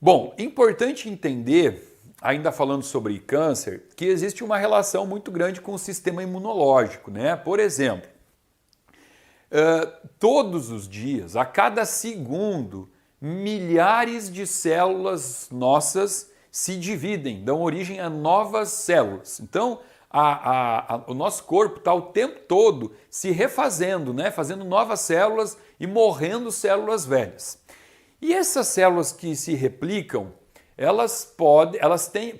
Bom, importante entender, ainda falando sobre câncer, que existe uma relação muito grande com o sistema imunológico, né? Por exemplo, todos os dias, a cada segundo, milhares de células nossas se dividem, dão origem a novas células. Então, o nosso corpo está o tempo todo se refazendo, né? Fazendo novas células e morrendo células velhas. E essas células que se replicam,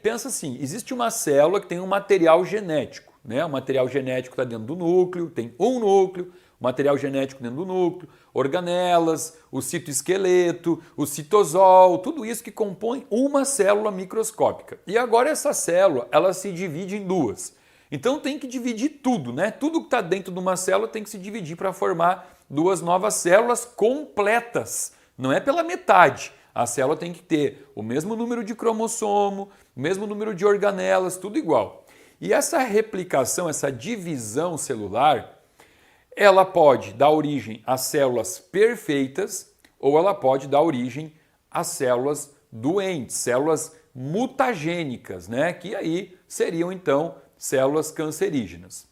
pensa assim, existe uma célula que tem um material genético, né? O material genético está dentro do núcleo, tem um núcleo, o material genético dentro do núcleo, organelas, o citoesqueleto, o citosol, tudo isso que compõe uma célula microscópica. E agora essa célula, ela se divide em duas. Então tem que dividir tudo, né? Tudo que está dentro de uma célula tem que se dividir para formar duas novas células completas. Não é pela metade. A célula tem que ter o mesmo número de cromossomo, o mesmo número de organelas, tudo igual. E essa replicação, essa divisão celular, ela pode dar origem a células perfeitas ou ela pode dar origem a células doentes, células mutagênicas, né? Que aí seriam então células cancerígenas.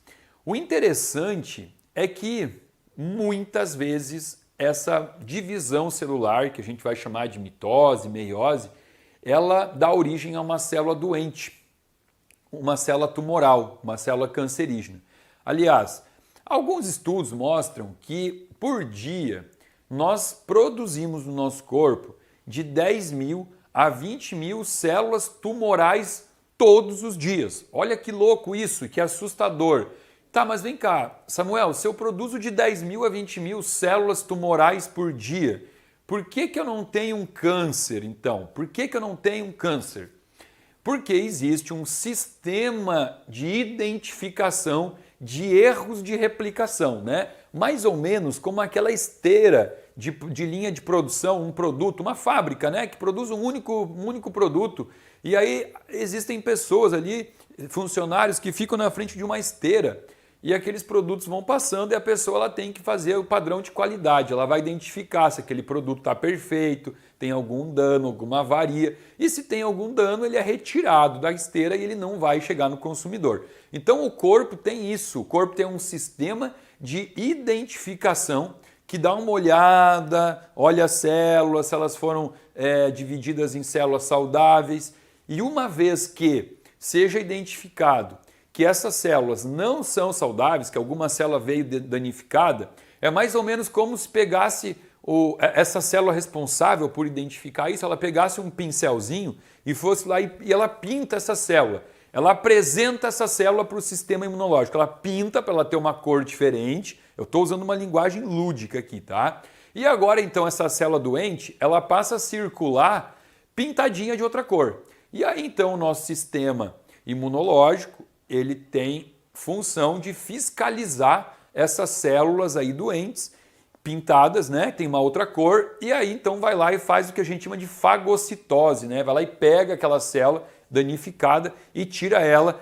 O interessante é que muitas vezes essa divisão celular, que a gente vai chamar de mitose, meiose, ela dá origem a uma célula doente, uma célula tumoral, uma célula cancerígena. Aliás, alguns estudos mostram que por dia nós produzimos no nosso corpo de 10 mil a 20 mil células tumorais todos os dias. Olha que louco isso, que assustador. Tá, mas vem cá, Samuel, se eu produzo de 10 mil a 20 mil células tumorais por dia, por que eu não tenho um câncer então? Por que eu não tenho um câncer? Porque existe um sistema de identificação de erros de replicação, né? Mais ou menos como aquela esteira de linha de produção, um produto, uma fábrica, né? Que produz um único produto. E aí existem pessoas ali, funcionários que ficam na frente de uma esteira e aqueles produtos vão passando e a pessoa ela tem que fazer o padrão de qualidade, ela vai identificar se aquele produto está perfeito, tem algum dano, alguma avaria, e se tem algum dano ele é retirado da esteira e ele não vai chegar no consumidor. Então o corpo tem isso, o corpo tem um sistema de identificação que dá uma olhada, olha as células, se elas foram divididas em células saudáveis, e uma vez que seja identificado que essas células não são saudáveis, que alguma célula veio danificada, é mais ou menos como se pegasse essa célula responsável por identificar isso, ela pegasse um pincelzinho e fosse lá e ela pinta essa célula. Ela apresenta essa célula para o sistema imunológico, ela pinta para ela ter uma cor diferente. Eu estou usando uma linguagem lúdica aqui, tá? E agora então essa célula doente, ela passa a circular pintadinha de outra cor. E aí então o nosso sistema imunológico, ele tem função de fiscalizar essas células aí doentes, pintadas, né? Tem uma outra cor, e aí então vai lá e faz o que a gente chama de fagocitose, né? Vai lá e pega aquela célula danificada e tira ela,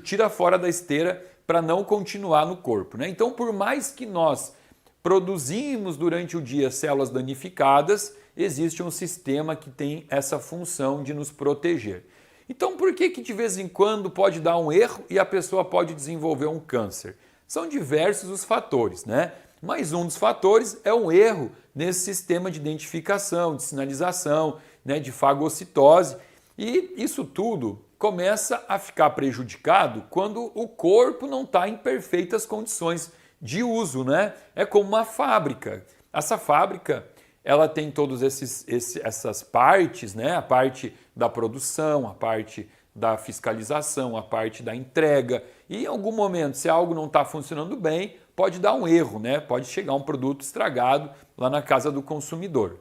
tira fora da esteira para não continuar no corpo, né? Então, por mais que nós produzimos durante o dia células danificadas, existe um sistema que tem essa função de nos proteger. Então, por que de vez em quando pode dar um erro e a pessoa pode desenvolver um câncer? São diversos os fatores, né? Mas um dos fatores é um erro nesse sistema de identificação, de sinalização, né, de fagocitose. E isso tudo começa a ficar prejudicado quando o corpo não está em perfeitas condições de uso, né? É como uma fábrica. Essa fábrica, ela tem todas essas partes, né? A parte da produção, a parte da fiscalização, a parte da entrega. E em algum momento, se algo não está funcionando bem, pode dar um erro, né? Pode chegar um produto estragado lá na casa do consumidor.